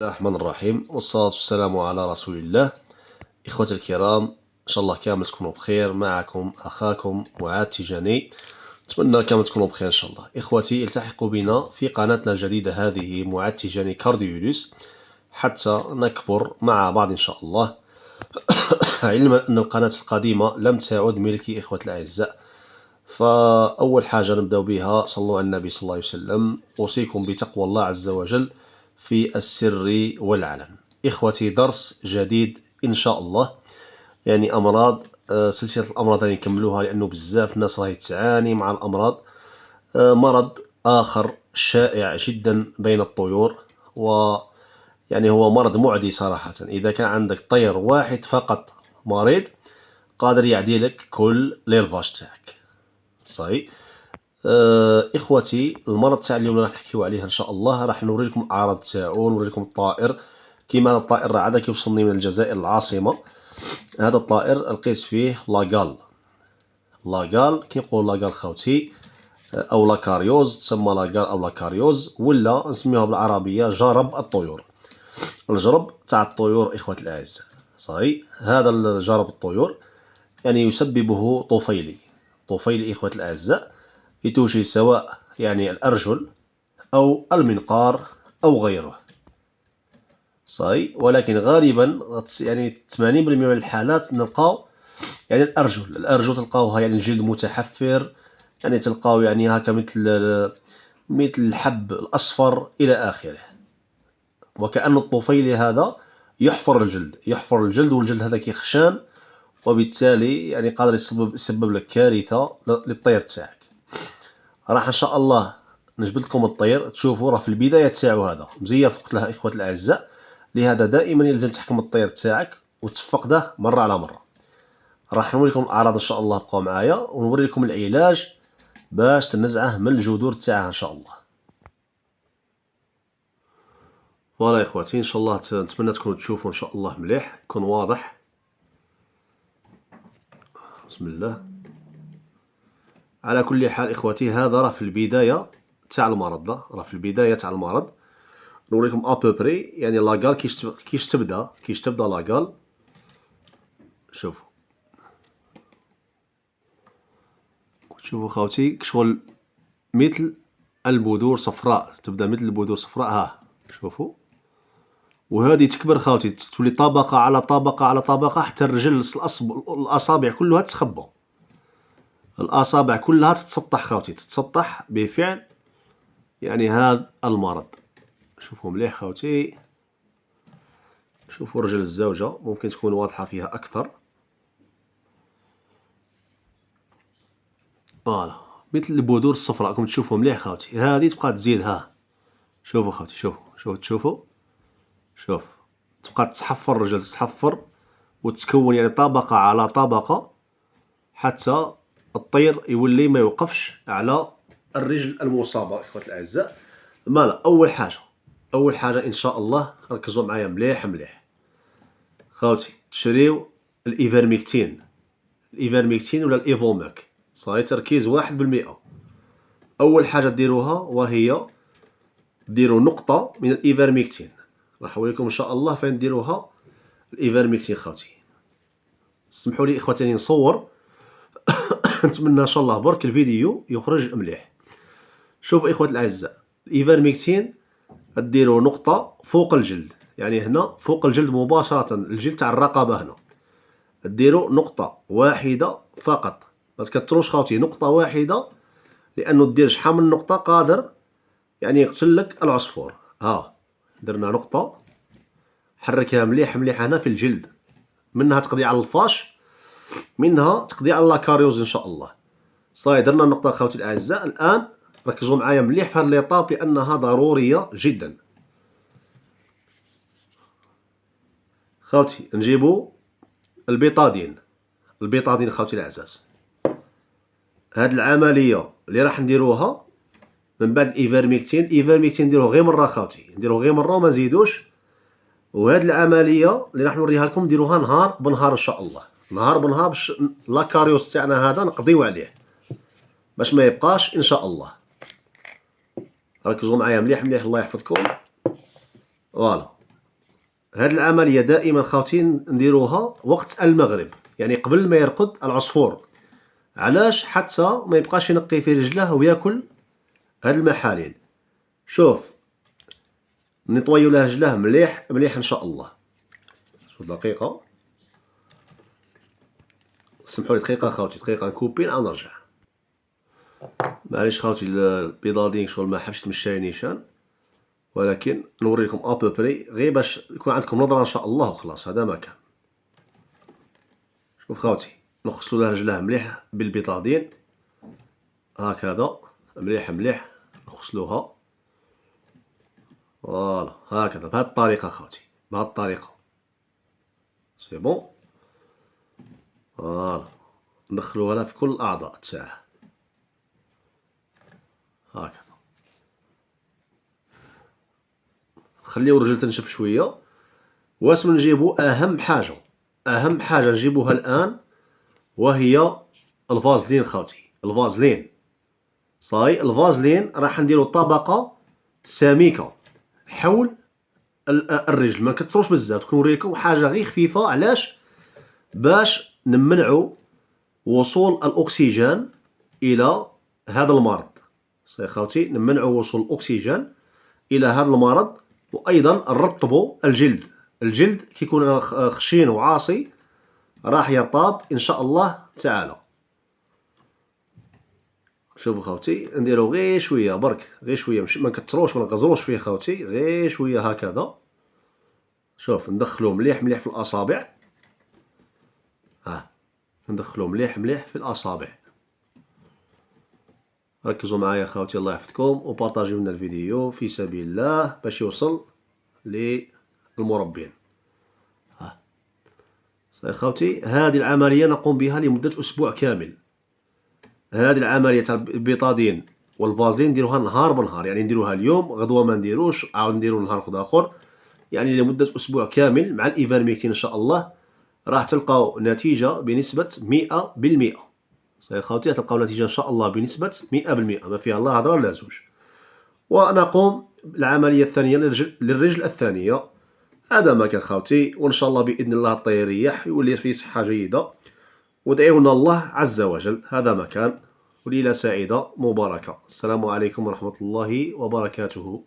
الله الرحمن الرحيم، والصلاة والسلام على رسول الله. إخوة الكرام، إن شاء الله كامل تكونوا بخير. معكم أخاكم معاذ تيجاني. نتمنى كامل تكونوا بخير إن شاء الله. إخوتي، التحقوا بنا في قناتنا الجديدة هذه، معاذ تيجاني كارديولوس، حتى نكبر مع بعض إن شاء الله. علما أن القناة القديمة لم تعد ملكي إخوة الأعزاء، فأول حاجة نبدأ بها صلوا على النبي صلى الله عليه وسلم. أوصيكم بتقوى الله عز وجل في السر والعلن. إخوتي، درس جديد إن شاء الله، يعني أمراض، سلسلة الأمراض اللي نكملوها، لأنه بزاف الناس راهي تعاني مع الأمراض. مرض آخر شائع جدا بين الطيور، ويعني هو مرض معدي صراحة. إذا كان عندك طير واحد فقط مريض، قادر يعدي لك كل ليلفاج تاعك. صحيح. إخوتي، المرض تاع اليوم راح نحكيو عليه إن شاء الله، راح نوري لكم الأعراض تاعو، نوري لكم الطائر. كيما هذا الطائر راه عاد كيوصلني من الجزائر العاصمة. هذا الطائر لقيت فيه لاقال. كي نقول لاقال خوتي، أو لاكاريوز، تسمى لاقال أو لاكاريوز، ولا نسميوها بالعربية جرب الطيور. الجرب تاع الطيور إخوة الأعزاء. صحيح. هذا الجرب الطيور يعني يسببه طفيلي إخوة الأعزاء، يتوشي سواء يعني الأرجل أو المنقار أو غيره. صحيح. ولكن غالبا يعني 80% من الحالات نلقاو يعني الأرجل تلقاوها يعني الجلد متحفر، يعني تلقاو يعني هكا مثل الحب الأصفر إلى آخره، وكأن الطفيلي هذا يحفر الجلد، والجلد هذا كيخشان، وبالتالي يعني قادر يسبب لك كارثة للطير تاعك. راح ان شاء الله نجبد لكم الطير تشوفوا، راه في البدايه تاعو هذا مزيف وقت لها اخوة الاعزاء. لهذا دائما يلزم تحكم الطير تاعك وتفقده مره على مره. راح نوري لكم الاعراض ان شاء الله، بقوا معايا ونوري لكم العلاج باش تنزعه من الجذور تاعها ان شاء الله. فوالا اخواتي، ان شاء الله نتمنى تكونوا تشوفوا ان شاء الله مليح، يكون واضح. بسم الله. على كل حال اخواتي، هذا راه في البدايه تاع المرض. نوريكم ابوبري يعني لاقال كيش تبدا لاقال. شوفوا خوتي، شغل مثل البذور صفراء، تبدا مثل البذور صفراء. ها شوفوا، وهذه تكبر خوتي، تولي طبقه على طبقه على طبقه، حتى الرجل الاصابع كلها تتخبى، الاصابع كلها تتسطح خوتي، تتسطح بفعل يعني هذا المرض. شوفوا مليح خوتي، شوفوا رجل الزوجة ممكن تكون واضحة فيها أكثر. فوالا مثل البذور الصفراء، راكم تشوفوا مليح خوتي. هذه تبقى تزيد. ها شوفوا خوتي، شوف تبقى تحفر الرجل، تتحفر وتكون يعني طبقة على طبقة، حتى الطير يولي ما يوقفش على الرجل المصابة. إخوة الأعزاء، مالا أول حاجة إن شاء الله ركزوا معايا مليح خوتي، تشريو الإيفرميكتين ولا الإيفوماك. صحيح، تركيز 1%. أول حاجة ديروها وهي ديروا نقطة من الإيفرميكتين. راح نوريكم إن شاء الله فين ديروها الإيفرميكتين خوتي. اسمحوا لي إخوتي نصور. نتمنى إن شاء الله برك الفيديو يخرج مليح. شوف إخوة الأعزاء، الإيفرميكتين ديروا نقطة فوق الجلد، يعني هنا فوق الجلد مباشرة، الجلد تاع الرقبة هنا. ديروا نقطة واحدة فقط، ما تكتروش خوتي، نقطة واحدة، لأنه دير شحال من نقطة قادر يعني يقتل لك العصفور. ها درنا نقطة، حركها مليح هنا في الجلد، منها تقضي على الفاش، منها تقضي على لاكاريوز ان شاء الله. صاي درنا النقطة خوتي الأعزاء. الآن ركزوا معايا مليح في هاد ليطاب، لأنها ضرورية جدا. خوتي نجيبو البيطادين خوتي الأعزاز. هاد العملية اللي راح نديروها من بعد الإيفرميكتين نديروه غير مرة خوتي، نديروه غير مرة وما نزيدوش. وهاد العملية اللي راح نوريها لكم نديروها نهار بنهار ان شاء الله، نهار بنهار، باش لاكاريوس تاعنا هذا نقضيو عليه، باش ما يبقاش ان شاء الله. ركزوا معايا مليح الله يحفظكم. فوالا هاد العملية دائما خاوتي نديروها وقت المغرب، يعني قبل ما يرقد العصفور. علاش؟ حتى ما يبقاش ينقي في رجله وياكل هاد المحاليل. شوف نطويو له رجله مليح مليح ان شاء الله. شوف دقيقة، سمحوا لي دقيقة خاوتي، دقيقة نكوبي نعاود نرجع. معليش خاوتي البيضادين شغل ما حبش تمشى نيشان، ولكن نوريكم ابوبري غير باش يكون عندكم نظرة ان شاء الله وخلاص. هذا ما كان. شوف خاوتي نغسلو له رجله مليح بالبيضادين هكذا مليح مليح نغسلوها. فوالا هكذا بهاد الطريقة خاوتي، بهاد الطريقة سي بون. فوالا ندخلوها لها في كل الأعضاء تاعه هكذا. خليو الرجل تنشف شوية. واش نجيبو أهم حاجة، أهم حاجة نجيبوها الآن وهي الفازلين خاوتي. الفازلين صاي، الفازلين راح نديرو طبقة سميكة حول الرجل، ما نكتروش بزاف، كنوريكم حاجة غير خفيفة. علاش؟ باش نمنعو وصول الأكسجين إلى هذا المرض. صاي خاوتي نمنعو وصول الأكسجين إلى هذا المرض، وأيضا نرطبو الجلد. الجلد كيكون خشين وعاصي راح يرطاب إن شاء الله تعالى. شوفوا خاوتي نديرو غير شوية برك، غير شوية، مش ما نكتروش ما نغزروش فيه خاوتي، غير شوية هكذا. شوف ندخلو مليح مليح في الأصابع، ندخلو مليح مليح في الأصابع. ركزوا معايا خاوتي الله يحفظكم، وبارطاجيو لنا الفيديو في سبيل الله باش يوصل للمربين. صحيح خاوتي هذه العملية نقوم بها لمدة أسبوع كامل. هذه العملية تاع البيطادين والفازلين نديروها نهار بنهار، يعني نديروها اليوم غدوة ما نديروش، عاود نديرو نهار آخر، يعني لمدة أسبوع كامل مع الإيفرميكتين إن شاء الله راح تلقاو نتيجة بنسبة 100%. صحيح خاوتي تلقاو نتيجة إن شاء الله بنسبة 100%، ما فيها لا هضرة لا زوج. ونقوم بالعملية الثانية للرجل الثانية. هذا ما كان خاوتي، وإن شاء الله بإذن الله الطير يريح يولي فيه صحة جيدة، ودعيونا الله عز وجل. هذا ما كان، وليلة سعيدة مباركة. السلام عليكم ورحمة الله وبركاته.